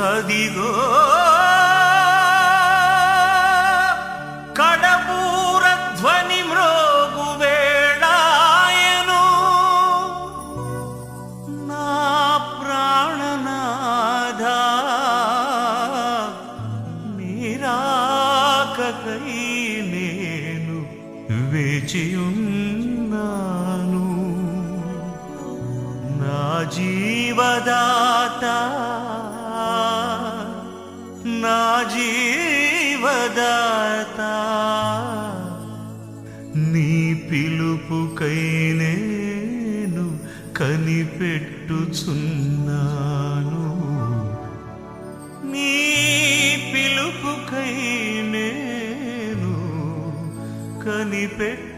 అదిగో కడబూర ధ్వని మ్రోగు వేళాయను నా ప్రాణనాథా నీరాకకై నేను వేచియున్నాను నా జీవదాత నా జీవదాత నీ పిలుపుకై నేను కనిపెట్టుచున్నాను నీ పిలుపుకై నేను కనిపెట్టుచున్నాను.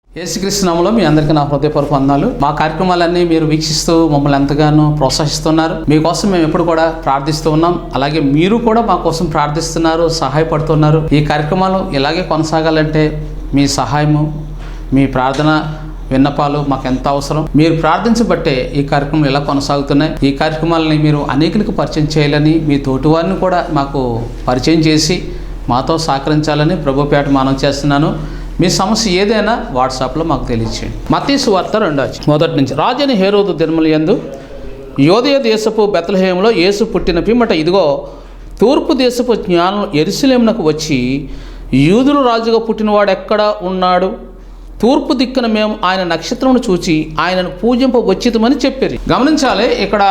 యేసుక్రీస్తు నామములో మీ అందరికీ నా హృదయపూర్వక వందనాలు. మా కార్యక్రమాలన్నీ మీరు వీక్షిస్తూ మమ్మల్ని ఎంతగానో ప్రోత్సహిస్తున్నారు. మీకోసం మేము ఎప్పుడు కూడా ప్రార్థిస్తూ ఉన్నాం. అలాగే మీరు కూడా మా కోసం ప్రార్థిస్తున్నారు, సహాయపడుతున్నారు. ఈ కార్యక్రమాలు ఇలాగే కొనసాగాలంటే మీ సహాయము, మీ ప్రార్థన విన్నపాలు మాకు ఎంత అవసరం. మీరు ప్రార్థించబట్టే ఈ కార్యక్రమాలు ఇలా కొనసాగుతున్నాయి. ఈ కార్యక్రమాలని మీరు అనేకులకు పరిచయం చేయాలని, మీ తోటివారిని కూడా మాకు పరిచయం చేసి మాతో సహకరించాలని ప్రభుపేట మనవి చేస్తున్నాను. మీ సమస్య ఏదైనా వాట్సాప్లో మాకు తెలియచేయండి. మత్తయి సువార్త 2:1 రాజని హేరోదు దినములందు యోదయ దేశపు బెత్లెహేములో యేసు పుట్టిన పిమ్మట ఇదిగో తూర్పు దేశపు జ్ఞానం యెరూషలేమునకు వచ్చి యూదులు రాజుగా పుట్టినవాడు ఎక్కడ ఉన్నాడు, తూర్పు దిక్కున మేము ఆయన నక్షత్రమును చూచి ఆయనను పూజింప వచ్చితమని చెప్పారు. గమనించాలి, ఇక్కడ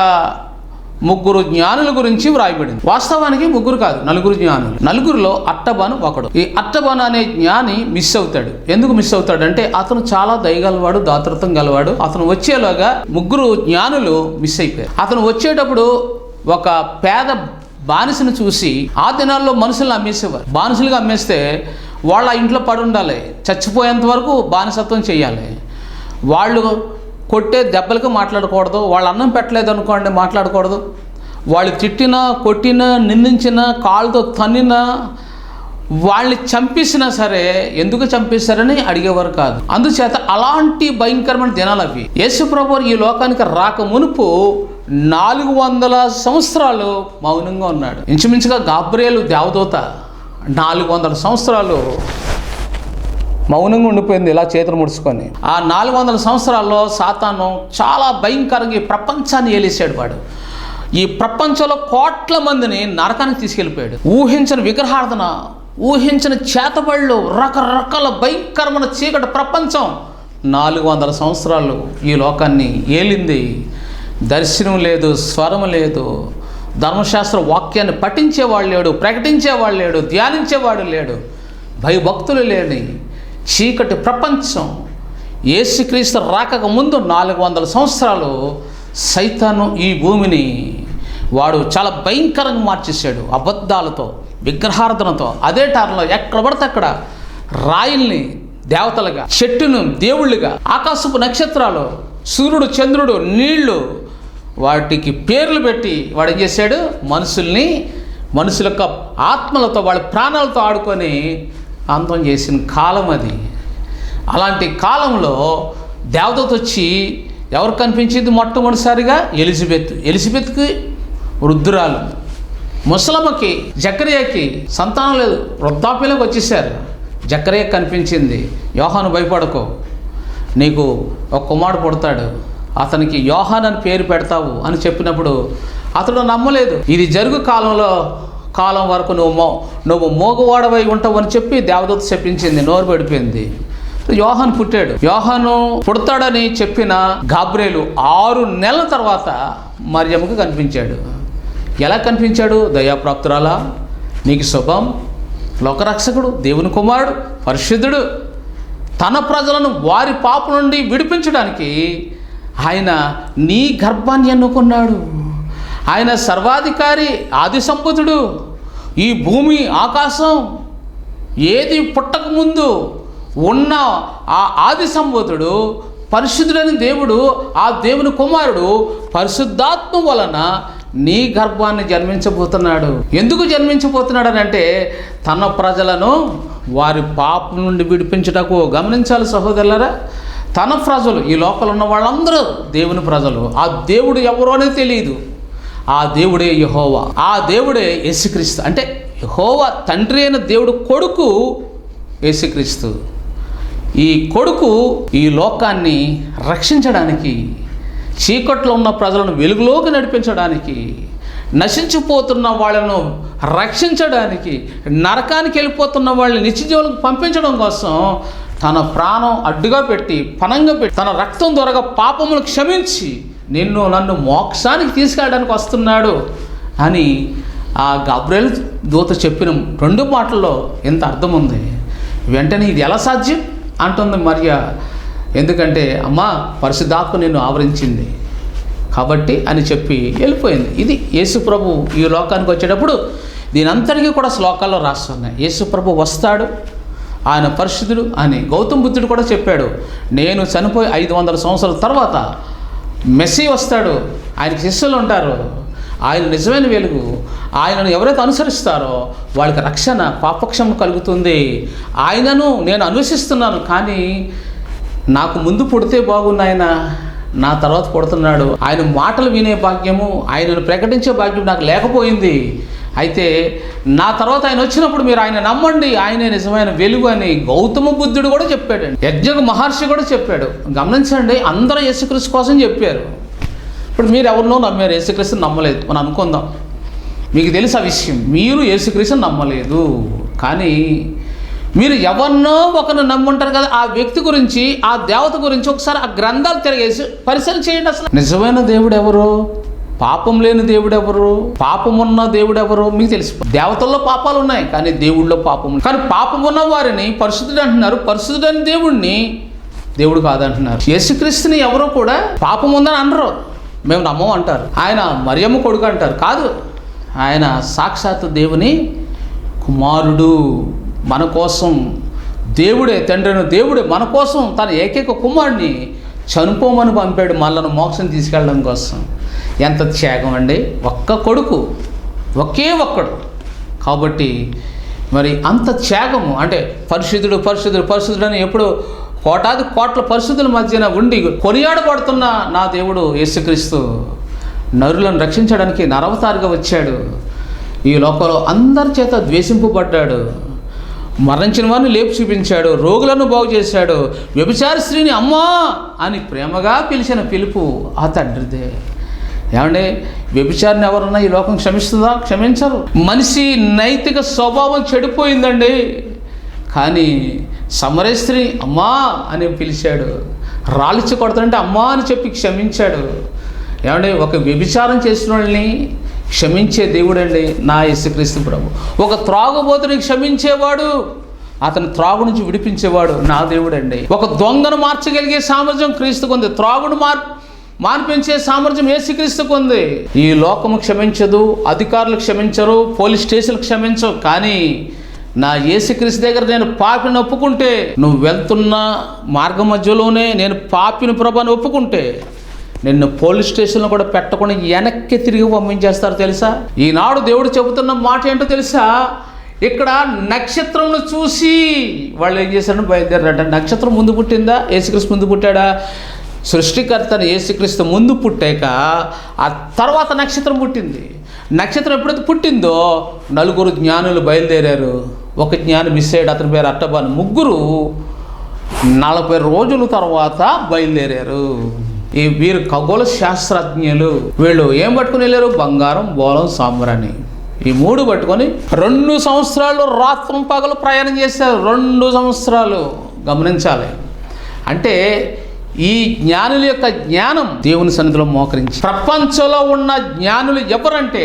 ముగ్గురు జ్ఞానుల గురించి వ్రాయబడింది. వాస్తవానికి ముగ్గురు కాదు, నలుగురు జ్ఞానులు. నలుగురిలో అట్టబాను ఒకడు. ఈ అట్టబాను అనే జ్ఞాని మిస్ అవుతాడు. ఎందుకు మిస్ అవుతాడు అంటే అతను చాలా దయగలవాడు, దాతృత్వం గలవాడు. అతను వచ్చేలాగా ముగ్గురు జ్ఞానులు మిస్ అయిపోయారు. అతను వచ్చేటప్పుడు ఒక పేద బానిసను చూసి, ఆ దినాల్లో మనుషులను అమ్మేసేవారు. బానిసలుగా అమ్మేస్తే వాళ్ళ ఇంట్లో పడి ఉండాలి, చచ్చిపోయేంత వరకు బానిసత్వం చేయాలి. వాళ్ళు కొట్టే దెబ్బలకు మాట్లాడకూడదు, వాళ్ళు అన్నం పెట్టలేదు అనుకోండి మాట్లాడకూడదు, వాళ్ళు తిట్టినా కొట్టినా నిందించినా కాళ్ళతో తన్నినా వాళ్ళని చంపేసినా సరే ఎందుకు చంపేశారని అడిగేవారు కాదు. అందుచేత అలాంటి భయంకరమైన దినాలు అవి. యేసుప్రభు ఈ లోకానికి రాక మునుపు 400 సంవత్సరాలు మౌనంగా ఉన్నాడు. ఇంచుమించుగా గాబ్రియేలు దేవదూత 400 సంవత్సరాలు మౌనంగా ఉండిపోయింది, ఇలా చేతులు ముడుచుకొని. ఆ 400 సంవత్సరాల్లో సాతాను చాలా భయంకరంగా ఈ ప్రపంచాన్ని ఏలేసాడు. వాడు ఈ ప్రపంచంలో కోట్ల మందిని నరకానికి తీసుకెళ్ళిపోయాడు. ఊహించిన విగ్రహార్థన, ఊహించిన చేతబళ్ళు, రకరకాల భయంకరమైన చీకటి ప్రపంచం 400 సంవత్సరాలు ఈ లోకాన్ని ఏలింది. దర్శనం లేదు, స్వరం లేదు, ధర్మశాస్త్ర వాక్యాన్ని పఠించేవాడు లేడు, ప్రకటించేవాడు లేడు, ధ్యానించేవాడు లేడు, భయభక్తులు లేని చీకటి ప్రపంచం. యేసుక్రీస్తు రాకక ముందు 400 సంవత్సరాలు సైతాను ఈ భూమిని వాడు చాలా భయంకరంగా మార్చేశాడు. అబద్ధాలతో, విగ్రహార్థనతో. అదే టర్లో ఎక్కడ పడితే అక్కడ రాయిల్ని దేవతలుగా, చెట్టును దేవుళ్ళుగా, ఆకాశపు నక్షత్రాలు, సూర్యుడు, చంద్రుడు, నీళ్లు, వాటికి పేర్లు పెట్టి వాడు ఏం చేశాడు, మనుషుల యొక్క ఆత్మలతో, వాళ్ళ ప్రాణాలతో ఆడుకొని అంతం చేసిన కాలం అది. అలాంటి కాలంలో దేవదూత వచ్చి ఎవరు కనిపించింది మొట్టమొదటిసారిగా? ఎలిజబెత్కి వృద్ధురాలు. ముసలమ్మకి, జకర్యాకి సంతానం లేదు, వృద్ధాప్యంలోకి వచ్చేసారు. జకర్యా కనిపించింది, యోహాను భయపడకు, నీకు ఒక కుమారుడు పుడతాడు, అతనికి యోహాన్ అని పేరు పెడతావు అని చెప్పినప్పుడు అతడు నమ్మలేదు. ఇది జరుగు కాలం వరకు నువ్వు మోగవాడవై ఉంటావు అని చెప్పి దేవదూత చెప్పించింది, నోరు పడిపోయింది. యోహాను పుట్టాడు. యోహాను పుడతాడని చెప్పిన గాబ్రియేలు 6 నెలల తర్వాత మరియమ్మకు కనిపించాడు. ఎలా కనిపించాడు? దయాప్రాప్తురాలా, నీకు శుభం, లోకరక్షకుడు, దేవుని కుమారుడు, పరిశుద్ధుడు, తన ప్రజలను వారి పాప నుండి విడిపించడానికి ఆయన నీ గర్భాన్ని ఎన్నుకున్నాడు. ఆయన సర్వాధికారి, ఆది సంపూతుడు. ఈ భూమి, ఆకాశం ఏది పుట్టక ముందు ఉన్న ఆ ఆది సంభూతుడు, పరిశుద్ధుడైన దేవుడు, ఆ దేవుని కుమారుడు పరిశుద్ధాత్మ వలన నీ గర్భాన్ని జన్మించబోతున్నాడు. ఎందుకు జన్మించబోతున్నాడు అని అంటే తన ప్రజలను వారి పాపం నుండి విడిపించుటకు. గమనించాలి సహోదరులారా, తన ప్రజలు, ఈ లోపల ఉన్న వాళ్ళందరూ దేవుని ప్రజలు. ఆ దేవుడు ఎవరో అనేది తెలియదు. ఆ దేవుడే యెహోవా, ఆ దేవుడే యేసుక్రీస్తు. అంటే యెహోవా తండ్రి అయిన దేవుడు కొడుకు యేసుక్రీస్తు. ఈ కొడుకు ఈ లోకాన్ని రక్షించడానికి, చీకట్లో ఉన్న ప్రజలను వెలుగులోకి నడిపించడానికి, నశించిపోతున్న వాళ్ళను రక్షించడానికి, నరకానికి వెళ్ళిపోతున్న వాళ్ళని నిత్యజీవులకు పంపించడం కోసం తన ప్రాణం అడ్డుగా పెట్టి, పనంగా పెట్టి, తన రక్తం ద్వారా పాపములు క్షమించి నిన్ను నన్ను మోక్షానికి తీసుకెళ్ళడానికి వస్తున్నాడు అని ఆ గబ్రియలు దూత చెప్పిన 2 మాటల్లో ఎంత అర్థం ఉంది. వెంటనే ఇది ఎలా సాధ్యం అంటుంది మరియ. ఎందుకంటే అమ్మా, పరిశుద్ధాత్మ నిన్ను ఆవరించింది కాబట్టి అని చెప్పి వెళ్ళిపోయింది. ఇది యేసు ప్రభు ఈ లోకానికి వచ్చేటప్పుడు దీనంతటికీ కూడా శ్లోకాల్లో రాస్తున్నాయి. యేసు ప్రభు వస్తాడు, ఆయన పరిశుద్ధుడు అని గౌతమ బుద్ధుడు కూడా చెప్పాడు. నేను చనిపోయి 500 సంవత్సరాల తర్వాత మెస్సీ వస్తాడు, ఆయనకి శిష్యులు ఉంటారు, ఆయన నిజమైన వెలుగు, ఆయనను ఎవరైతే అనుసరిస్తారో వాళ్ళకి రక్షణ, పాపక్షమ కలుగుతుంది. ఆయనను నేను అన్వేషిస్తున్నాను, కానీ నాకు ముందు పుడితే బాగున్నాయన, నా తర్వాత పుడుతున్నాడు. ఆయన మాటలు వినే భాగ్యము, ఆయనను ప్రకటించే భాగ్యం నాకు లేకపోయింది. అయితే నా తర్వాత ఆయన వచ్చినప్పుడు మీరు ఆయన నమ్మండి, ఆయనే నిజమైన వెలుగు అని గౌతమ బుద్ధుడు కూడా చెప్పాడండి. యజ్ఞ మహర్షి కూడా చెప్పాడు. గమనించండి, అందరూ యేసుక్రీస్తు కోసం చెప్పారు. ఇప్పుడు మీరు ఎవరినో నమ్మారు, యేసుక్రీస్తుని నమ్మలేదు మనం అనుకుందాం. మీకు తెలుసు ఆ విషయం, మీరు యేసుక్రీస్తుని నమ్మలేదు, కానీ మీరు ఎవరినో ఒకరిని నమ్ముంటారు కదా. ఆ వ్యక్తి గురించి, ఆ దేవత గురించి ఒకసారి ఆ గ్రంథాలు తిరిగేసి పరిశీలన చేయండి. అసలు నిజమైన దేవుడు ఎవరు, పాపం లేని దేవుడు ఎవరు, పాపం ఉన్న దేవుడు ఎవరు మీకు తెలుసు. దేవతల్లో పాపాలు ఉన్నాయి, కానీ దేవుళ్ళలో పాపం. కానీ పాపం ఉన్న వారిని పరిశుద్ధుడు అంటున్నారు, పరిశుద్ధుడైన దేవుణ్ణి దేవుడు కాదంటున్నారు. యేసుక్రీస్తుని ఎవరో కూడా పాపం ఉందని అనరు, మేము నమ్మం అంటారు. ఆయన మరియమ్మ కొడుకు అంటారు, కాదు, ఆయన సాక్షాత్తు దేవుని కుమారుడు. మన కోసం దేవుడే, తండ్రిని దేవుడే మన కోసం తన ఏకైక కుమారుడిని చనిపోమని పంపాడు, మనల్ని మోక్షం తీసుకెళ్ళడం కోసం. ఎంత త్యాగం అండి! ఒక్క కొడుకు, ఒకే ఒక్కడు. కాబట్టి మరి అంత త్యాగము అంటే పరిశుద్ధుడు పరిశుద్ధుడు పరిశుద్ధుడు అని ఎప్పుడు కోటాది కోట్ల పరిశుద్ధుల మధ్యన ఉండి కొనియాడబడుతున్న నా దేవుడు యేసుక్రీస్తు నరులను రక్షించడానికి నరవతారిగా వచ్చాడు. ఈ లోకంలో అందరి చేత ద్వేషింపబడ్డాడు, మరణించిన వారిని లేపు చూపించాడు, రోగులను బాగు చేశాడు, వ్యభిచార స్త్రీని అమ్మా అని ప్రేమగా పిలిచిన పిలుపు ఆ తండ్రిదే. ఏమంటే వ్యభిచారిని ఎవరన్నా ఈ లోకం క్షమిస్తుందా? క్షమించరు. మనిషి నైతిక స్వభావం చెడిపోయిందండి, కానీ సమరయ స్త్రీ అమ్మా అని పిలిచాడు, రాలిచ్చి కొడతాడంటే అమ్మా అని చెప్పి క్షమించాడు. ఏమంటే ఒక వ్యభిచారం చేసిన వాళ్ళని క్షమించే దేవుడండి నా యేసుక్రీస్తు ప్రభు. ఒక త్రాగుబోతుని క్షమించేవాడు, అతని త్రాగు నుంచి విడిపించేవాడు నా దేవుడండి. ఒక దొంగను మార్చగలిగే సామర్థ్యం క్రీస్తుకుంది, త్రాగుడు మార్పించే సామర్థ్యం యేసుక్రీస్తుకుంది. ఈ లోకము క్షమించదు, అధికారులు క్షమించరు, పోలీస్ స్టేషన్లు క్షమించవు, కానీ నా యేసుక్రీస్తు దగ్గర నేను పాపిని ఒప్పుకుంటే, నువ్వు వెళ్తున్న మార్గ మధ్యలోనే నేను పాపిని ప్రభాని ఒప్పుకుంటే నిన్ను పోలీస్ స్టేషన్లో కూడా పెట్టకుండా వెనక్కి తిరిగి పంపించేస్తారు తెలుసా. ఈనాడు దేవుడు చెబుతున్న మాట ఏంటో తెలుసా, ఇక్కడ నక్షత్రంను చూసి వాళ్ళు ఏం చేశారని బయలుదేరారంట. నక్షత్రం ముందు పుట్టిందా? యేసుక్రీస్తు ముందు పుట్టాడా? సృష్టికర్తని యేసుక్రీస్తు ముందు పుట్టాక ఆ తర్వాత నక్షత్రం పుట్టింది. నక్షత్రం ఎప్పుడైతే పుట్టిందో 4 జ్ఞానులు బయలుదేరారు. ఒక జ్ఞాని మిస్ అయ్యాడు, అతని పేరు అట్టబాను. 3 40 రోజుల తర్వాత బయలుదేరారు. ఈ వీరు ఖగోళ శాస్త్రజ్ఞులు. వీళ్ళు ఏం పట్టుకుని వెళ్ళారు? బంగారం, బోలం, సాంబ్రాణి. ఈ 3 పట్టుకొని 2 సంవత్సరాలు రాత్రం పగలు ప్రయాణం చేశారు. 2 సంవత్సరాలు. గమనించాలి. అంటే ఈ జ్ఞానుల యొక్క జ్ఞానం దేవుని సన్నిధిలో మోకరించి. ప్రపంచంలో ఉన్న జ్ఞానులు ఎవరంటే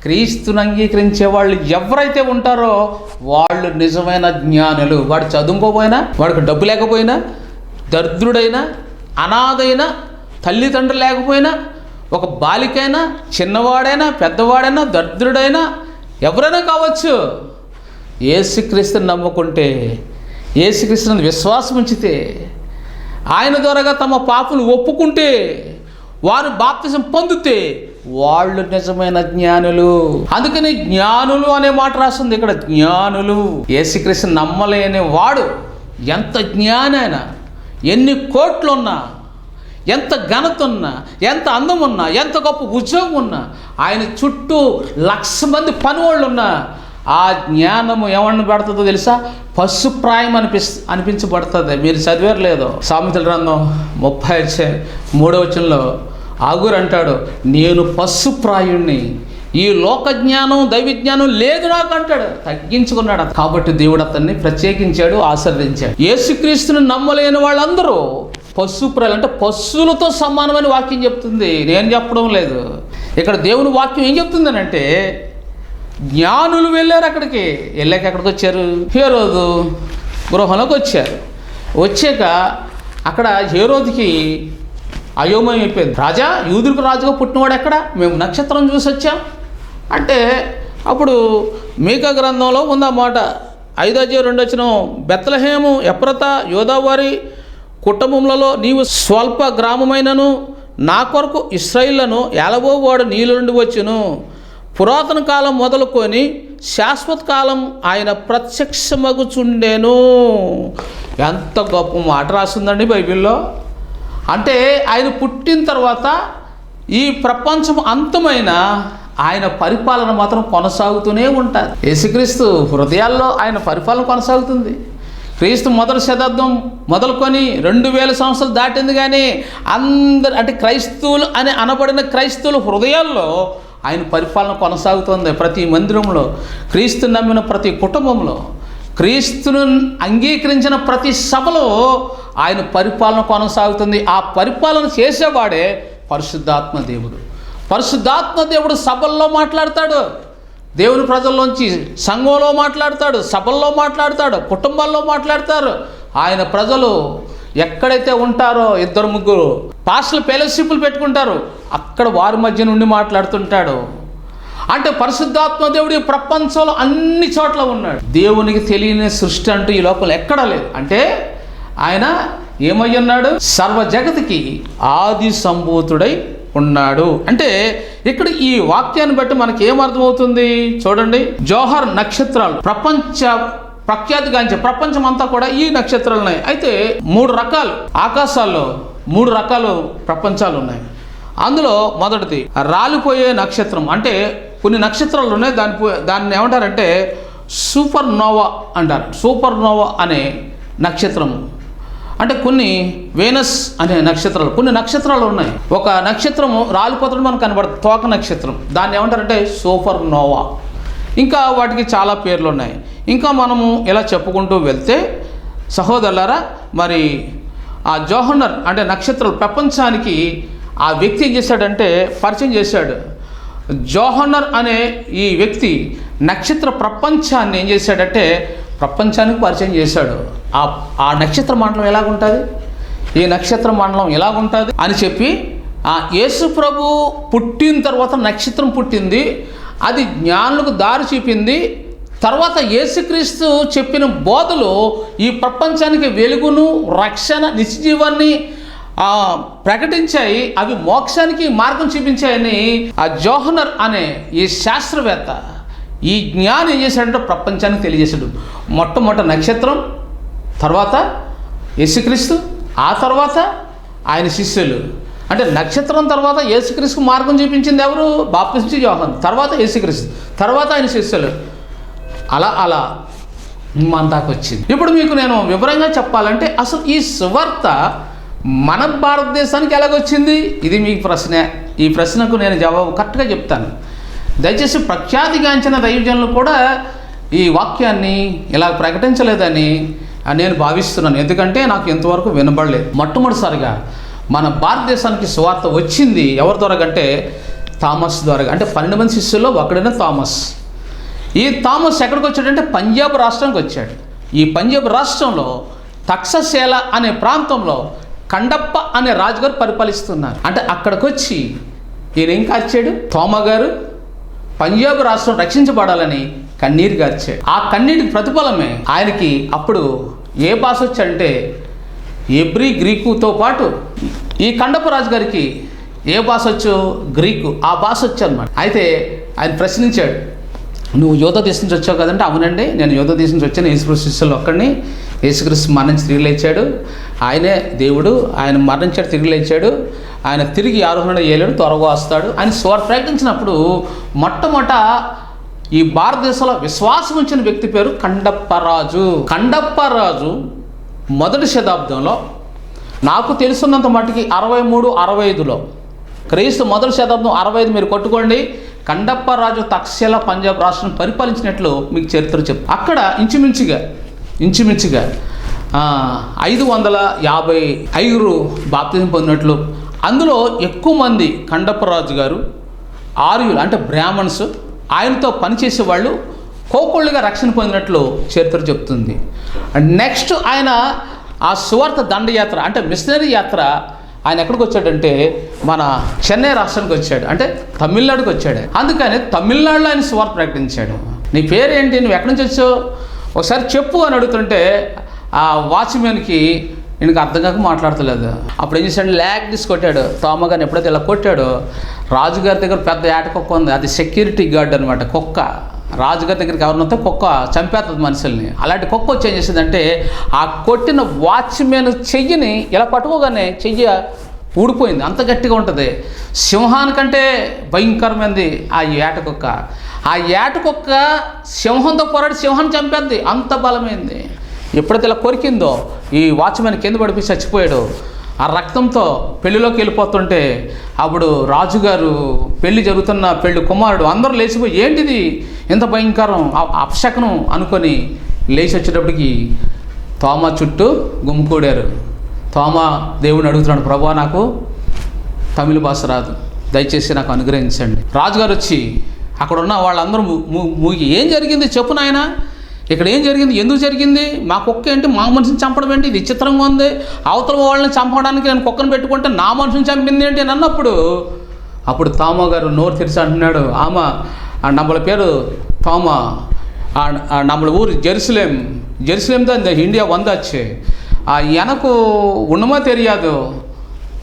క్రీస్తుని అంగీకరించే వాళ్ళు ఎవరైతే ఉంటారో వాళ్ళు నిజమైన జ్ఞానులు. వాడు చదువుకోపోయినా, వాడికి డబ్బు లేకపోయినా, దరిద్రుడైనా, అనాథైనా, తల్లిదండ్రులు లేకపోయినా, ఒక బాలికైనా, చిన్నవాడైనా, పెద్దవాడైనా, దరిద్రుడైనా, ఎవరైనా కావచ్చు, యేసుక్రీస్తుని నమ్ముకుంటే, యేసుక్రీస్తుని విశ్వాసం ఉంచితే, ఆయన ద్వారాగా తమ పాపులు ఒప్పుకుంటే, వారు బాప్తిసం పొందితే వాళ్ళు నిజమైన జ్ఞానులు. అందుకని జ్ఞానులు అనే మాట రాస్తుంది ఇక్కడ. జ్ఞానులు. యేసుక్రీస్తుని నమ్మలేని వాడు ఎంత జ్ఞాని అయినా, ఎన్ని కోట్లున్నా, ఎంత ఘనత ఉన్నా, ఎంత అందం ఉన్నా, ఎంత గొప్ప ఉద్యోగం ఉన్నా, ఆయన చుట్టూ 1,00,000 మంది పనివాళ్ళు ఉన్నా, ఆ జ్ఞానము ఎవరిని పెడుతుందో తెలుసా? పశుప్రాయం అనిపించబడుతుంది. మీరు చదివారు లేదో సామెతల గ్రంథం 33వ ఆగురు అంటాడు, నేను పశుప్రాయుణ్ణి, ఈ లోక జ్ఞానం దైవ జ్ఞానం లేదు నాకు అంటాడు. తగ్గించుకున్నాడు. కాబట్టి దేవుడు అతన్ని ప్రత్యేకించాడు, ఆశీర్వదించాడు. యేసుక్రీస్తుని నమ్మలేని వాళ్ళందరూ పశుప్రాయులు, అంటే పశువులతో సమానమైన వాక్యం చెప్తుంది, నేను చెప్పడం లేదు. ఇక్కడ దేవుని వాక్యం ఏం చెప్తుందనంటే, జ్ఞానులు వెళ్ళారు అక్కడికి. వెళ్ళాక ఎక్కడికి వచ్చారు? హేరోదు గృహంలోకి వచ్చారు. వచ్చాక అక్కడ హేరోదుకి అయోమయం అయిపోయింది. రాజా, యూదులకు రాజుగా పుట్టినవాడు ఎక్కడ? మేము నక్షత్రం చూసి వచ్చాం అంటే, అప్పుడు మీకా గ్రంథంలో ఉందన్నమాట. 5:2 బెత్లెహేము ఎఫ్రాతా యూదావారి కుటుంబములలో నీవు స్వల్ప గ్రామమైనను నా కొరకు ఇశ్రాయేలును ఏలబోవాడు నీలో నుండి వచ్చును. పురాతన కాలం మొదలుకొని శాశ్వత కాలం ఆయన ప్రత్యక్షమగుచుండెను. ఎంత గొప్ప మాట రాస్తుందండి బైబిల్లో. అంటే ఆయన పుట్టిన తర్వాత ఈ ప్రపంచం అంతమైన ఆయన పరిపాలన మాత్రం కొనసాగుతూనే ఉంటారు. యేసుక్రీస్తు హృదయాల్లో ఆయన పరిపాలన కొనసాగుతుంది. క్రీస్తు మొదటి శతాబ్దం మొదలుకొని 2000 సంవత్సరాలు దాటింది, కానీ అందరు అంటే క్రైస్తవులు అని అనబడిన క్రైస్తవుల హృదయాల్లో ఆయన పరిపాలన కొనసాగుతుంది. ప్రతి మందిరంలో, క్రీస్తు నమ్మిన ప్రతి కుటుంబంలో, క్రీస్తును అంగీకరించిన ప్రతి సభలో ఆయన పరిపాలన కొనసాగుతుంది. ఆ పరిపాలన చేసేవాడే పరిశుద్ధాత్మ దేవుడు. పరిశుద్ధాత్మ దేవుడు సభల్లో మాట్లాడతాడు, దేవుని ప్రజల్లోంచి సంఘంలో మాట్లాడతాడు, సభల్లో మాట్లాడతాడు, కుటుంబాల్లో మాట్లాడతారు. ఆయన ప్రజలు ఎక్కడైతే ఉంటారో 2-3 పాస్టర్లు ఫెలోషిప్లు పెట్టుకుంటారు, అక్కడ వారి మధ్య నుండి మాట్లాడుతుంటాడు. అంటే పరిశుద్ధాత్మ దేవుడు ఈ ప్రపంచంలో అన్ని చోట్ల ఉన్నాడు. దేవునికి తెలియని సృష్టి అంటూ ఈ లోకంలో ఎక్కడా లేదు. అంటే ఆయన ఏమై ఉన్నాడు? సర్వ జగతికి ఆది సంభూతుడై ఉన్నాడు. అంటే ఇక్కడ ఈ వాక్యాన్ని బట్టి మనకి ఏమర్థమవుతుంది చూడండి. జోహర్ నక్షత్రాలు ప్రఖ్యాతిగాంచే ప్రపంచం అంతా కూడా ఈ నక్షత్రాలు ఉన్నాయి. అయితే 3 రకాలు ఆకాశాల్లో 3 రకాలు ప్రపంచాలు ఉన్నాయి. అందులో మొదటిది రాలిపోయే నక్షత్రం. అంటే కొన్ని నక్షత్రాలు ఉన్నాయి, దాన్ని ఏమంటారంటే సూపర్ నోవా అంటారు. సూపర్ నోవా అనే నక్షత్రము అంటే కొన్ని వేనస్ అనే నక్షత్రాలు, కొన్ని నక్షత్రాలు ఉన్నాయి. ఒక నక్షత్రము రాలిపోతుంది మనకు కనబడుతుంది, తోక నక్షత్రం, దాన్ని ఏమంటారంటే సూపర్ నోవా. ఇంకా వాటికి చాలా పేర్లు ఉన్నాయి. ఇంకా మనము ఇలా చెప్పుకుంటూ వెళ్తే సహోదరులారా, మరి ఆ జోహన్నర్ అంటే నక్షత్రాలు ప్రపంచానికి ఆ వ్యక్తి ఏం చేశాడంటే పరిచయం చేశాడు. జోహన్నర్ అనే ఈ వ్యక్తి నక్షత్ర ప్రపంచాన్ని ఏం చేశాడంటే ప్రపంచానికి పరిచయం చేశాడు. ఆ నక్షత్ర మండలం ఎలాగుంటుంది, ఈ నక్షత్ర మండలం ఎలాగుంటుంది అని చెప్పి, యేసు ప్రభు పుట్టిన తర్వాత నక్షత్రం పుట్టింది, అది జ్ఞానులకు దారి చూపింది. తర్వాత యేసుక్రీస్తు చెప్పిన బోధలు ఈ ప్రపంచానికి వెలుగును, రక్షణ, నిత్యజీవాన్ని ప్రకటించాయి. అవి మోక్షానికి మార్గం చూపించాయని ఆ జోహన్నర్ అనే ఈ శాస్త్రవేత్త, ఈ జ్ఞానం ఏం చేశాడంటే ప్రపంచానికి తెలియజేశాడు. మొట్టమొదటి నక్షత్రం, తర్వాత యేసుక్రీస్తు, ఆ తర్వాత ఆయన శిష్యులు. అంటే నక్షత్రం తర్వాత యేసుక్రీస్తుకు మార్గం చూపించింది ఎవరు? బాప్తిస్మ యోహాను, తర్వాత యేసుక్రీస్తు, తర్వాత ఆయన శిష్యులు. అలా మన దాకా వచ్చింది. ఇప్పుడు మీకు నేను వివరంగా చెప్పాలంటే అసలు ఈ సువార్త మన భారతదేశానికి ఎలాగొచ్చింది, ఇది మీ ప్రశ్న. ఈ ప్రశ్నకు నేను జవాబు కరెక్ట్గా చెప్తాను. దయచేసి ప్రఖ్యాతిగాంచిన దైవజనులు కూడా ఈ వాక్యాన్ని ఇలా ప్రకటించలేదని నేను భావిస్తున్నాను. ఎందుకంటే నాకు ఇంతవరకు వినబడలేదు. మొట్టమొదటిసారిగా మన భారతదేశానికి సువార్త వచ్చింది ఎవరి ద్వారా అంటే థామస్ ద్వారా. అంటే 12 మంది శిష్యుల్లో ఒకడైన థామస్. ఈ థామస్ ఎక్కడికి వచ్చాడంటే పంజాబ్ రాష్ట్రానికి వచ్చాడు. ఈ పంజాబ్ రాష్ట్రంలో తక్షశిల అనే ప్రాంతంలో కండప్ప అనే రాజుగారు పరిపాలిస్తున్నారు. అంటే అక్కడికి వచ్చి ఈయన ఏం కాచాడు, తోమ గారు పంజాబ్ రాష్ట్రం రక్షించబడాలని కన్నీరు గార్చాడు. ఆ కన్నీటికి ప్రతిఫలమే ఆయనకి అప్పుడు ఏ భాష వచ్చాడంటే ఎబ్రీ, గ్రీకుతో పాటు ఈ కండపరాజు గారికి ఏ భాష వచ్చో గ్రీకు, ఆ భాష వచ్చానమాట. అయితే ఆయన ప్రశ్నించాడు, నువ్వు యోధ దేశం నుంచి వచ్చావు కదంటే, అవునండి నేను యోధ దేశం నుంచి వచ్చాను, యేసుక్రీస్తు శిష్యులు ఒక్కడిని. యేసుక్రీస్తు మరణించి తిరిగి లేచాడు, ఆయనే దేవుడు, ఆయన మరణించాడు తిరిగి లేచాడు, ఆయన తిరిగి ఆరోహణ ఏలాడు, త్వరగా వస్తాడు అని సువార్త ప్రకటించినప్పుడు మొట్టమొదట ఈ భారతదేశంలో విశ్వాసం ఉంచిన వ్యక్తి పేరు కండప్పరాజు. కండప్పరాజు మొదటి శతాబ్దంలో నాకు తెలుసున్నంత మట్టుకి 63, 65లో క్రీస్తు మొదటి శతాబ్దం 65 మీరు కొట్టుకోండి. కండప్పరాజు తక్షశిల పంజాబ్ రాష్ట్రం పరిపాలించినట్లు మీకు చరిత్ర చెప్తాను. అక్కడ ఇంచుమించుగా 555 బాప్తిజం పొందినట్లు, అందులో ఎక్కువ మంది కండప్పరాజు గారు ఆర్యులు అంటే బ్రాహ్మణ్స్, ఆయనతో పనిచేసే వాళ్ళు కోకొళ్ళుగా రక్షణ పొందినట్లు చరిత్ర చెప్తుంది. అండ్ నెక్స్ట్ ఆయన ఆ సువార్త దండయాత్ర అంటే మిషనరీ యాత్ర ఆయన ఎక్కడికి వచ్చాడంటే మన చెన్నై రాష్ట్రానికి వచ్చాడు, అంటే తమిళనాడుకి వచ్చాడు. అందుకని తమిళనాడులో ఆయన సువార్త ప్రకటించాడు. నీ పేరేంటి, నువ్వు ఎక్కడి నుంచి వచ్చావు, ఒకసారి చెప్పు అని అడుగుతుంటే ఆ వాచ్మెన్కి ఈయనకి అర్థం కాక మాట్లాడతలేదు. అప్పుడు ఏం చేశాడు, ల్యాగ్ తీసి కొట్టాడు. తోమగారిని ఎప్పుడైతే ఇలా కొట్టాడో, రాజుగారి దగ్గర పెద్ద ఏట కుక్క ఉంది, అది సెక్యూరిటీ గార్డ్ అనమాట. కుక్క రాజుగారి దగ్గరికి ఎవరినొస్తే కుక్క చంపేస్తుంది మనుషుల్ని. అలాంటి కుక్క వచ్చి ఏం చేసిందంటే ఆ కొట్టిన వాచ్మెన్ చెయ్యిని ఇలా పట్టుకోగానే చెయ్యి ఊడిపోయింది, అంత గట్టిగా ఉంటుంది. సింహానికంటే భయంకరమైనది ఆ ఏట కుక్క. ఆ ఏట కుక్క సింహంతో పోరాడి సింహాన్ని చంపేద్ది, అంత బలమైంది. ఎప్పుడైతే ఇలా కొరికిందో ఈ వాచ్మెన్ కింద పడిపోయి చచ్చిపోయాడు. ఆ రక్తంతో పెళ్లిలోకి వెళ్ళిపోతుంటే అప్పుడు రాజుగారు పెళ్లి జరుగుతున్న పెళ్లి కుమారుడు అందరూ లేచిపోయి ఏంటిది ఎంత భయంకరం అపశకనం అనుకొని లేచి వచ్చేటప్పటికి తోమా చుట్టూ గుమ్ముకూడారు. తోమా దేవుడిని అడుగుతున్నాడు, ప్రభువా నాకు తమిళ భాష రాదు, దయచేసి నాకు అనుగ్రహించండి. రాజుగారు వచ్చి అక్కడ ఉన్న వాళ్ళందరూ మూగి ఏం జరిగింది చెప్పు నాయన, ఇక్కడ ఏం జరిగింది, ఎందుకు జరిగింది, మా కుక్క ఏంటి, మా మనిషిని చంపడం ఏంటి, ఇది విచిత్రంగా ఉంది, అవతల వాళ్ళని చంపడానికి నేను కుక్కను పెట్టుకుంటే నా మనిషిని చంపింది ఏంటి అని అన్నప్పుడు అప్పుడు తోమా గారు నోరు తెరిచి అంటున్నాడు, ఆమా நம்மள பேர் தோமா, நம்மள ஊர் ஜெருசலேம் தான் இந்த இந்தியா வந்தாச்சு, எனக்கு ஒன்றுமே தெரியாது,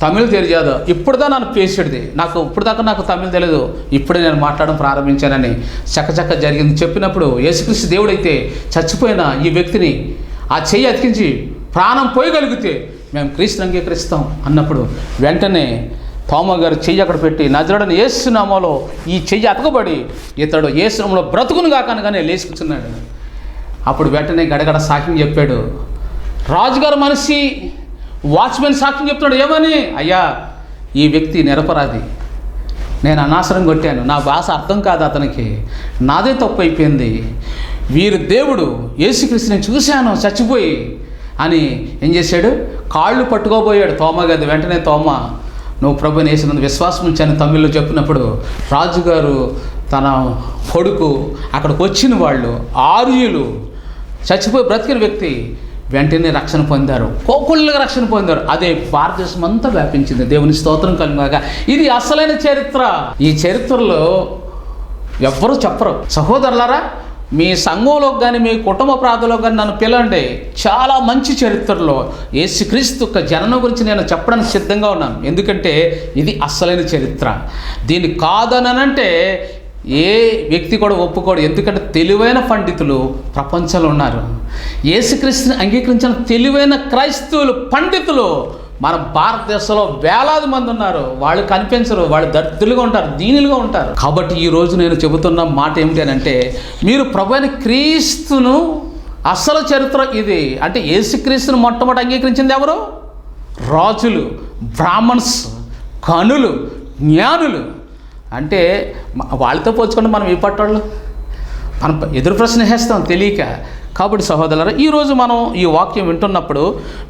తమిళ్ తెలియదు, ఇప్పుడుదా నన్ను పేసేది, నాకు ఇప్పటిదాకా నాకు తమిళ్ తెలియదు, ఇప్పుడే నేను మాట్లాడడం ప్రారంభించానని చక్కచక్క జరిగింది చెప్పినప్పుడు యేసుక్రీస్తు దేవుడైతే చచ్చిపోయిన ఈ వ్యక్తిని ఆ చెయ్యి అతికించి ప్రాణం పోయగలిగితే మేము క్రీస్తుని అంగీకరిస్తాం అన్నప్పుడు వెంటనే తోమా గారు చెయ్యి అక్కడ పెట్టి నజరేయుడైన యేసు నామములో ఈ చెయ్యి అతకబడి ఇతడు యేసు నామములో బ్రతుకును గాకనగానే లేచి కూర్చున్నాడు. అప్పుడు వెంటనే గడగడ సాక్ష్యం చెప్పాడు. రాజుగారు మనిషి వాచ్మెన్ సాక్ష్యం చెప్తున్నాడు, ఏమని, అయ్యా ఈ వ్యక్తి నిరపరాధి, నేను అనాసరం కొట్టాను, నా భాష అర్థం కాదు అతనికి, నాదే తప్పు అయిపోయింది, వీరి దేవుడు యేసుక్రీస్తుని చూశాను చచ్చిపోయి అని ఏం చేశాడు, కాళ్ళు పట్టుకోబోయాడు తోమా గారి. వెంటనే తోమా నువ్వు ప్రభుని యేసునందు విశ్వాసం ఉంచాను తమిళ్లో చెప్పినప్పుడు రాజుగారు తన కొడుకు అక్కడికి వచ్చిన వాళ్ళు ఆర్యులు చచ్చిపోయి బ్రతికిన వ్యక్తి వెంటనే రక్షణ పొందారు, కోకుళ్ళగా రక్షణ పొందారు. అదే భారతదేశం అంతా వ్యాపించింది. దేవుని స్తోత్రం కలుగాక. ఇది అసలైన చరిత్ర. ఈ చరిత్రలో ఎవ్వరూ చెప్పరు. సహోదరులారా, మీ సంఘంలోకి కానీ మీ కుటుంబ ప్రాంతంలో కానీ నన్ను పిలండి. చాలా మంచి చరిత్రలో యేసుక్రీస్తు యొక్క జననం గురించి నేను చెప్పడానికి సిద్ధంగా ఉన్నాను. ఎందుకంటే ఇది అసలైన చరిత్ర. దీన్ని కాదనంటే ఏ వ్యక్తి కూడా ఒప్పుకోడు. ఎందుకంటే తెలివైన పండితులు ప్రపంచంలో ఉన్నారు. యేసుక్రీస్తుని అంగీకరించిన తెలివైన క్రైస్తవులు పండితులు మన భారతదేశంలో వేలాది మంది ఉన్నారు. వాళ్ళు కనిపించరు, వాళ్ళు దరిద్రులుగా ఉంటారు, దీనులుగా ఉంటారు. కాబట్టి ఈరోజు నేను చెబుతున్న మాట ఏమిటి అని అంటే, మీరు ప్రభువైన క్రీస్తును అసలు చరిత్ర ఇది. అంటే యేసుక్రీస్తును మొట్టమొదటి అంగీకరించింది ఎవరు? రాజులు, బ్రాహ్మణ్స్, కనులు, జ్ఞానులు. అంటే వాళ్ళతో పోల్చుకుంటే మనం ఏ పట్టాళ్ళు, మనం ఎదురు ప్రశ్న వేస్తాం తెలియక. కాబట్టి సహోదరులారా, ఈరోజు మనం ఈ వాక్యం వింటున్నప్పుడు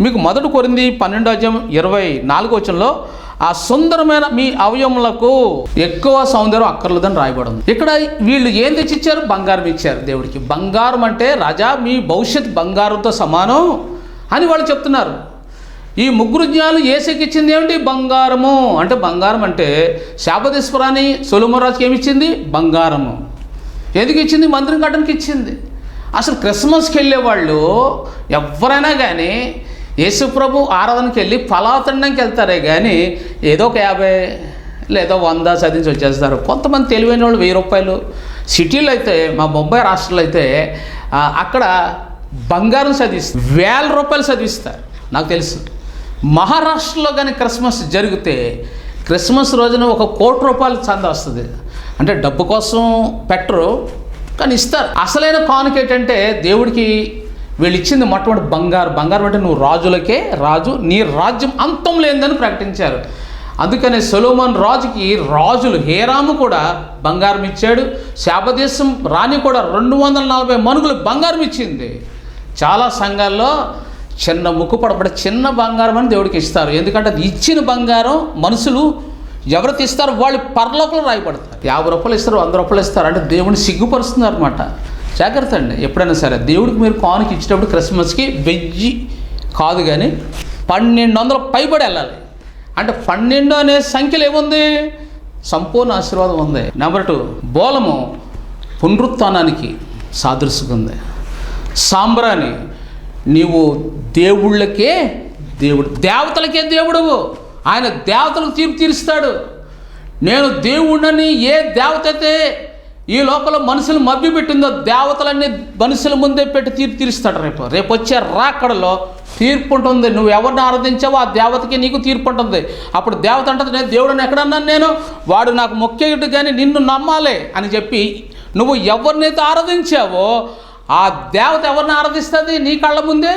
మీకు 1 కొరింథీ 12:24 ఆ సుందరమైన మీ అవయములకు ఎక్కువ సౌందర్యం అక్కర్లేదని రాయబడింది. ఇక్కడ వీళ్ళు ఏం తెచ్చిచ్చారు? బంగారం ఇచ్చారు దేవుడికి. బంగారం అంటే రాజా మీ భవిష్యత్ బంగారంతో సమానం అని వాళ్ళు చెప్తున్నారు. ఈ ముగ్గురు జ్ఞానులు యేసుకి ఇచ్చింది ఏమిటి? బంగారము. అంటే బంగారం అంటే శాపదేశ్వరాన్ని సొలొమోను రాజుకి ఏమిచ్చింది? బంగారము. ఎందుకు ఇచ్చింది? మందిరం కట్టడానికి ఇచ్చింది. అసలు క్రిస్మస్కి వెళ్ళేవాళ్ళు ఎవరైనా కానీ యేసుప్రభు ఆరాధనకి వెళ్ళి పలావ్ తినడానికి వెళ్తారే కానీ ఏదో ఒక 50 లేదా 100 చదివించి వచ్చేస్తారు. కొంతమంది తెలివైన వాళ్ళు 1000 రూపాయలు. సిటీలో అయితే, మా బొంబాయి రాష్ట్రంలో అయితే అక్కడ బంగారం చదివిస్తారు, 1000 రూపాయలు చదివిస్తారు. నాకు తెలుసు. మహారాష్ట్రలో కానీ క్రిస్మస్ జరిగితే క్రిస్మస్ రోజున 1 కోటి రూపాయలు చందా వస్తుంది. అంటే డబ్బు కోసం పెట్టరు కానీ ఇస్తారు. అసలైన కానుక ఏంటంటే దేవుడికి వీళ్ళు ఇచ్చింది మొట్టమొదటి బంగారం. బంగారం అంటే నువ్వు రాజులకే రాజు, నీ రాజ్యం అంతం లేదని ప్రకటించారు. అందుకనే సొలొమోన్ రాజుకి రాజులు హేరాము కూడా బంగారం ఇచ్చాడు. శాపదేశం రాణి కూడా 240 మణుగులు బంగారం ఇచ్చింది. చాలా సంఘాల్లో చిన్న ముక్కు పడబడి చిన్న బంగారం అని దేవుడికి ఇస్తారు. ఎందుకంటే అది ఇచ్చిన బంగారం మనుషులు ఎవరు తీస్తారో వాళ్ళు పరలోకంలో రాయబడతారు. 50 రూపాయలు ఇస్తారు, 100 రూపాయలు ఇస్తారు. అంటే దేవుడిని సిగ్గుపరుస్తున్నారు అనమాట. జాగ్రత్త అండి. ఎప్పుడైనా సరే దేవుడికి మీరు కానుక ఇచ్చేటప్పుడు క్రిస్మస్కి 1000 కాదు కానీ 1200 పైబడి వెళ్ళాలి. అంటే 12 అనే సంఖ్యలో ఏముంది? సంపూర్ణ ఆశీర్వాదం ఉంది. నెంబర్ 2, బోలము పునరుత్థానానికి సాదృశ్యంగా. సాంబ్రాణి నీవు దేవుళ్ళకే దేవుడు, దేవతలకే దేవుడువు. ఆయన దేవతలకు తీర్పు తీరుస్తాడు. నేను దేవుడని ఏ దేవత అయితే ఈ లోపల మనుషులు మభ్యపెట్టిందో దేవతలన్నీ మనుషుల ముందే పెట్టి తీర్పు తీరుస్తాడు. రేపు వచ్చే రాకడలో తీర్పు ఉంటుంది. నువ్వు ఎవరిని ఆరాధించావో ఆ దేవతకి నీకు తీర్పు ఉంటుంది. అప్పుడు దేవత అంటుంది, నేను దేవుడిని ఎక్కడన్నాను, నేను వాడు నాకు మొక్కేయుడు కానీ నిన్ను నమ్మాలి అని చెప్పి నువ్వు ఎవరినైతే ఆరాధించావో ఆ దేవత ఎవరిని ఆరాధిస్తుంది? నీ కళ్ళ ముందే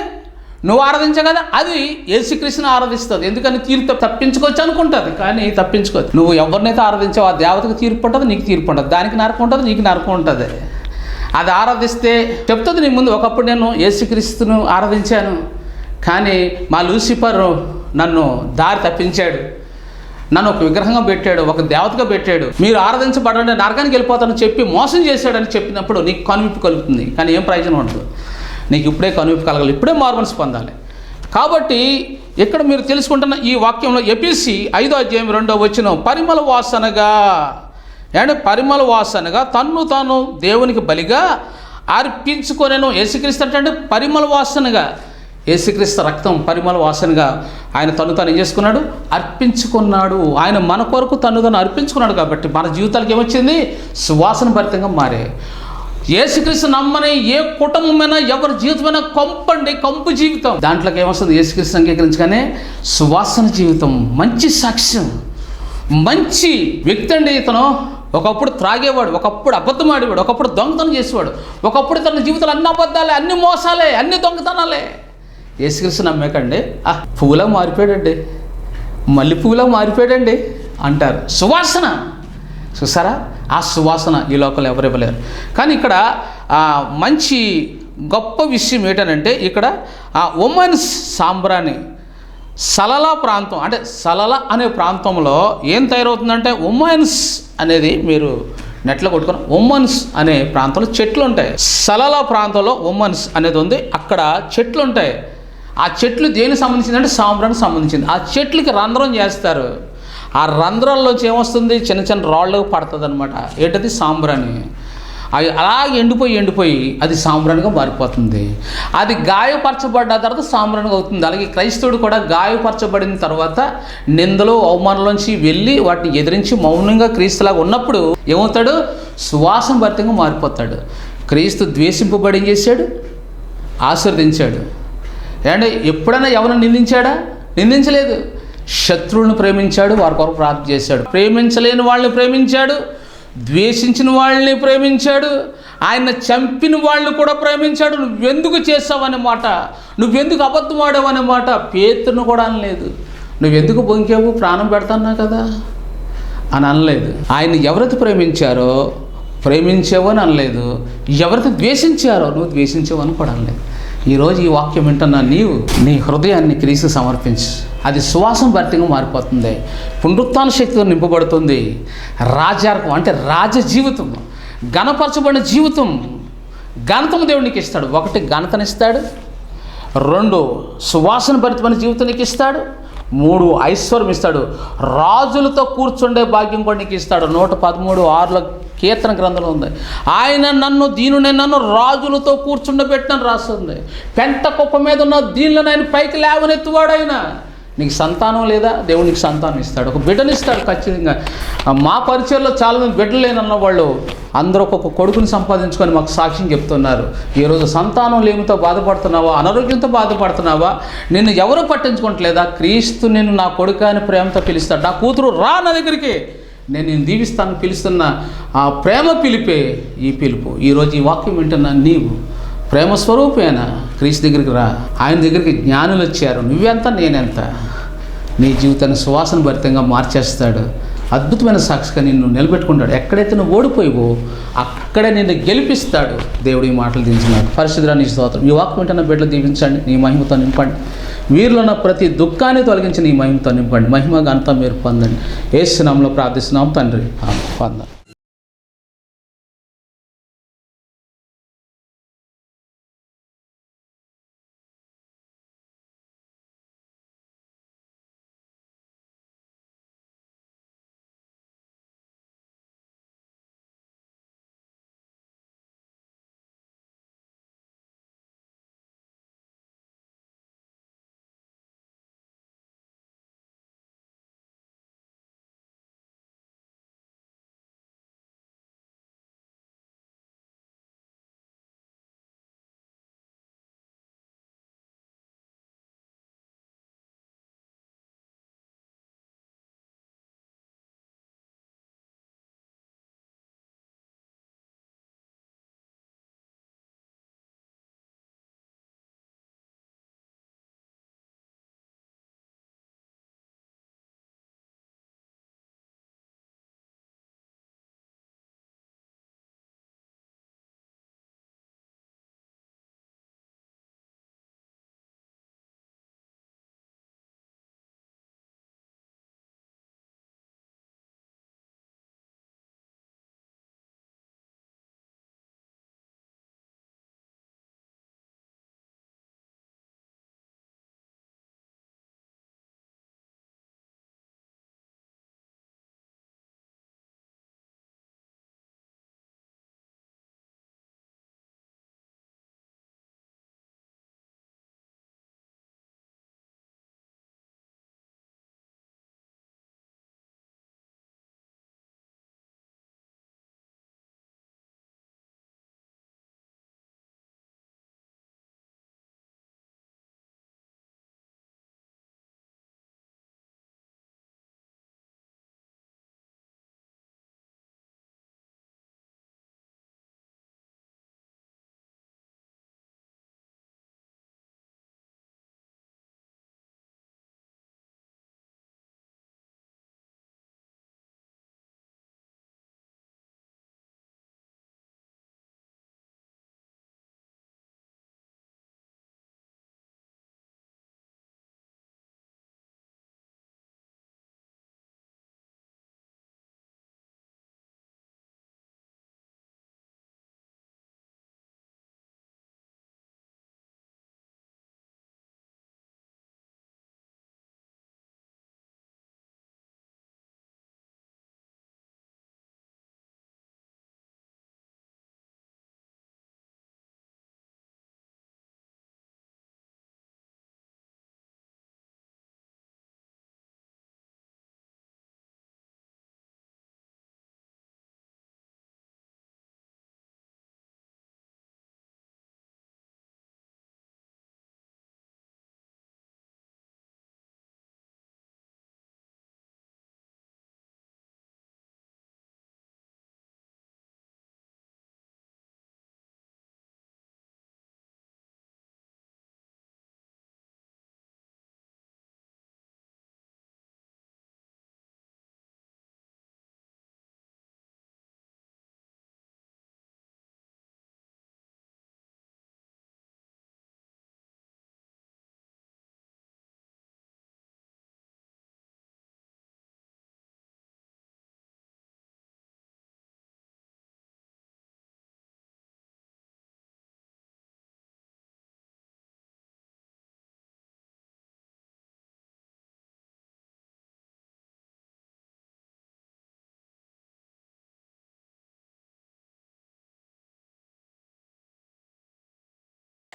నువ్వు ఆరాధించా కదా, అది యేసుక్రీస్తుని ఆరాధిస్తుంది. ఎందుకని తీర్పు తప్పించుకోవచ్చు అనుకుంటుంది, కానీ తప్పించుకోవచ్చు. నువ్వు ఎవరినైతే ఆరాధించావు ఆ దేవతకు తీర్పు ఉంటుంది, నీకు తీర్పు ఉంటుంది. దానికి నరకం ఉంటుంది, నీకు నరకం ఉంటుంది. అది ఆరాధిస్తే చెప్తుంది నీ ముందు, ఒకప్పుడు నేను యేసుక్రీస్తును ఆరాధించాను కానీ మా లూసిఫర్ నన్ను దారి తప్పించాడు, నన్ను ఒక విగ్రహంగా పెట్టాడు, ఒక దేవతగా పెట్టాడు, మీరు ఆరాధించబడండి నరకానికి వెళ్ళిపోతానని చెప్పి మోసం చేశాడని చెప్పినప్పుడు నీకు కనువిప్పు కలుగుతుంది. కానీ ఏం ప్రయోజనం ఉండదు. నీకు ఇప్పుడే కనువిప్పు కలగాలి, ఇప్పుడే మారుమనసు పొందాలి. కాబట్టి ఇక్కడ మీరు తెలుసుకుంటున్న ఈ వాక్యంలో ఎపిసి 5వ అధ్యాయం 2వ వచనం, పరిమళ వాసనగా అంటే పరిమళ వాసనగా తన్ను తాను దేవునికి బలిగా అర్పించుకొనెను. యేసుక్రీస్తు అంటే పరిమళ వాసనగా, యేసుక్రీస్తు రక్తం పరిమళ వాసనగా ఆయన తను తాను ఏం చేసుకున్నాడు? అర్పించుకున్నాడు. ఆయన మన కొరకు తను తాను అర్పించుకున్నాడు. కాబట్టి మన జీవితాలకు ఏమొచ్చింది? సువాసన భరితంగా మారే. యేసుక్రీస్తు నమ్మని ఏ కుటుంబమైనా ఎవరి జీవితమైనా కంపు జీవితం. దాంట్లోకి ఏమొస్తుంది? యేసుక్రీస్తు అంగీకరించగానే సువాసన జీవితం, మంచి సాక్ష్యం, మంచి వ్యక్తి అండి ఇతను. ఒకప్పుడు త్రాగేవాడు, ఒకప్పుడు అబద్ధం ఆడేవాడు, ఒకప్పుడు దొంగతనం చేసేవాడు, ఒకప్పుడు తన జీవితంలో అన్ని అబద్ధాలే, అన్ని మోసాలే, అన్ని దొంగతనాలే. యేసుక్రీస్తు నమ్మేకండి పువ్వులా మారిపోయాడండి, మళ్ళీ పువ్వులా మారిపోయాడండి అంటారు. సువాసన చూసారా? ఆ సువాసన ఈ లోకంలో ఎవరు ఇవ్వలేరు. కానీ ఇక్కడ మంచి గొప్ప విషయం ఏంటనంటే, ఇక్కడ ఉమెన్స్ సాంబ్రాణి సలలా ప్రాంతం, అంటే సలల అనే ప్రాంతంలో ఏం తయారవుతుందంటే, ఉమెన్స్ అనేది మీరు నెట్లో కొట్టుకొని ఉమెన్స్ అనే ప్రాంతంలో చెట్లు ఉంటాయి. సలలా ప్రాంతంలో ఉమెన్స్ అనేది ఉంది. అక్కడ చెట్లు ఉంటాయి. ఆ చెట్లు దేనికి సంబంధించిందంటే సాంబ్రానికి సంబంధించింది. ఆ చెట్లకి రంధ్రం చేస్తారు. ఆ రంధ్రాల్లోంచి ఏమొస్తుంది? చిన్న చిన్న రాళ్ళు పడుతుంది అనమాట. ఏంటది? సాంబ్రాణి. అవి అలా ఎండిపోయి అది సాంబ్రాణిగా మారిపోతుంది. అది గాయపరచబడ్డ తర్వాత సాంబ్రాణిగా అవుతుంది. అలాగే క్రైస్తవుడు కూడా గాయపరచబడిన తర్వాత నిందలు అవమానంలోంచి వెళ్ళి వాటిని ఎదిరించి మౌనంగా క్రీస్తులాగా ఉన్నప్పుడు ఏమవుతాడు? సువాసన భరితంగా మారిపోతాడు. క్రీస్తు ద్వేషింపబడి ఏం చేశాడు? ఆశీర్వదించాడు. ఏమంటే ఎప్పుడైనా ఎవరిని నిందించాడా? నిందించలేదు. శత్రువులను ప్రేమించాడు, వారి కొరకు ప్రార్థన చేశాడు. ప్రేమించలేని వాళ్ళని ప్రేమించాడు, ద్వేషించిన వాళ్ళని ప్రేమించాడు, ఆయన చంపిన వాళ్ళని కూడా ప్రేమించాడు. నువ్వెందుకు చేసావనే మాట, నువ్వెందుకు అబద్ధం ఆడావనే మాట పేతురును కూడా అనలేదు. నువ్వెందుకు బొంకావు, ప్రాణం పెడతాన్నా కదా అని అనలేదు. ఆయన ఎవరైతే ప్రేమించావో అని అనలేదు. ఎవరైతే ద్వేషించారో నువ్వు ద్వేషించావని కూడా అనలేదు. ఈరోజు ఈ వాక్యం వింటున్నా నీవు నీ హృదయాన్ని క్రీస్తు సమర్పించు. అది సువాసన భరితంగా మారిపోతుంది. పునరుత్థాన శక్తితో నింపబడుతుంది. రాజార్కం అంటే రాజ జీవితం, ఘనపరచబడిన జీవితం, ఘనతము దేవునికి ఇస్తాడు. 1 ఘనతనిస్తాడు, 2 సువాసన భరితమైన జీవితం నీకు ఇస్తాడు, 3 ఐశ్వర్యం ఇస్తాడు, రాజులతో కూర్చుండే భాగ్యం కూడా నీకు ఇస్తాడు. 113:6 కీర్తన గ్రంథంలో ఉంది. ఆయన నన్ను దీనుని నన్ను రాజులతో కూర్చుండబెట్టని రాస్తుంది. పెంట కుప్ప మీద ఉన్న దీనిలో ఆయన పైకి లేవనెత్తువాడు ఆయన. నీకు సంతానం లేదా? దేవుడు నీకు సంతానం ఇస్తాడు, ఒక బిడ్డని ఇస్తాడు ఖచ్చితంగా. మా పరిచయంలో చాలామంది బిడ్డలు లేనన్న వాళ్ళు అందరూ ఒక్కొక్క కొడుకుని సంపాదించుకొని మాకు సాక్ష్యం చెప్తున్నారు. ఈరోజు సంతానం లేమితో బాధపడుతున్నావా, అనారోగ్యంతో బాధపడుతున్నావా, నిన్ను ఎవరు పట్టించుకోవట్లేదా? క్రీస్తు నిన్ను నా కొడుకు అని ప్రేమతో పిలుస్తాడు. నా కూతురు రా నా దగ్గరికి, నేను నేను దీవిస్తాను పిలుస్తున్న ఆ ప్రేమ పిలిపే ఈ పిలుపు. ఈరోజు ఈ వాక్యం వింటున్నా నీవు ప్రేమ స్వరూపేన క్రీస్తు దగ్గరికి రా. ఆయన దగ్గరికి జ్ఞానులు వచ్చారు. నువ్వెంత నేనెంత. నీ జీవితాన్ని సువాసన భరితంగా మార్చేస్తాడు. అద్భుతమైన సాక్షిగా నిన్ను నిలబెట్టుకుంటాడు. ఎక్కడైతే నువ్వు ఓడిపోయివో అక్కడే నిన్ను గెలిపిస్తాడు. దేవుడు ఈ మాటలు దించినాడు. పరిశుద్ధుడా నీ స్తోత్రం. ఈ వాక్యం వింటున్న బిడ్డలు దీవించండి, నీ మహిమతో నింపండి. వీరిలో ఉన్న ప్రతి దుఃఖాన్ని తొలగించి నీ మహిమతో నింపండి. మహిమ ఘనత మీరు పొందండి. యేసు నామములో ప్రార్థిస్తున్నాం తండ్రి, ఆమేన్.